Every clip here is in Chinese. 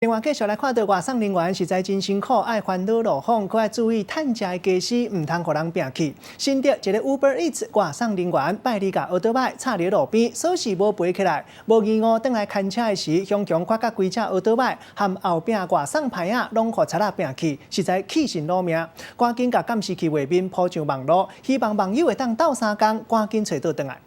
另外，继续来看到外送人员实在真辛苦，爱烦恼落风，搁爱注意趁食的家私，唔通互人摒弃。新竹一个 Uber Eats 外送人员拜日甲奥多麦插伫路边，锁匙无背起来，无意外倒来牵车的时，凶强发觉规只奥多麦和后壁外送牌仔拢互贼仔摒弃，实在气死老命。赶紧甲监视器画面铺上网络，希望网友会当斗相共，赶紧找到倒来。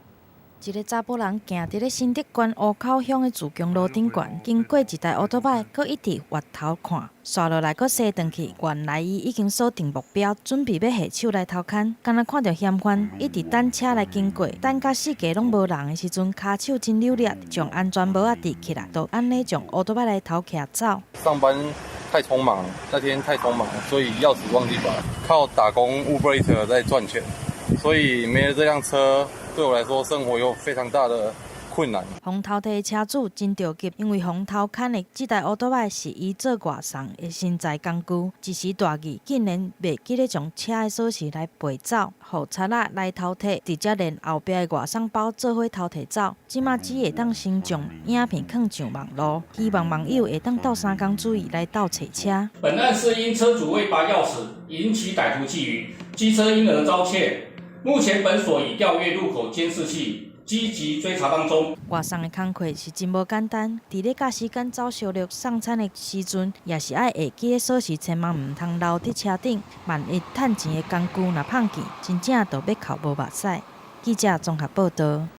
一个查甫人行伫咧新竹县湖口乡的自强路顶悬，经过一台奥多麦，佮一直回头看，刷落来佮踅转去。原来伊已经锁定目标，准备要下手来偷牵。敢若看到嫌犯一直等车来经过，等甲四界拢无人的时阵，骹手真溜力，将安全帽仔戴起来，就安尼将奥多麦来偷骑走。上班太匆忙，那天太匆忙，所以钥匙忘记拔，靠打工 Uber Eats 在赚钱，所以没了这辆车。对我来说，生活有非常大的困难。被偷摕的车主真着急，因为被偷牵的这台奥多麦是伊做外送的身材工具，一时大意，竟然袂记得将车的锁匙来背走，互贼仔来偷摕，直接连后壁的外送包做伙偷摕走。即马只会当先将影片放上网络，希望网友会当斗相共注意来斗找车。本案是因车主未拔钥匙引起歹徒觊觎，机车因而遭窃。目前本所已调阅路口监视器，积极追查当中。外送的工课是真无简单，伫咧甲时间走小路送餐的时阵，也是爱会记个锁匙，千万唔通留伫车顶。万一趁钱的工具若放弃，真正就要哭无目屎。记者综合报道。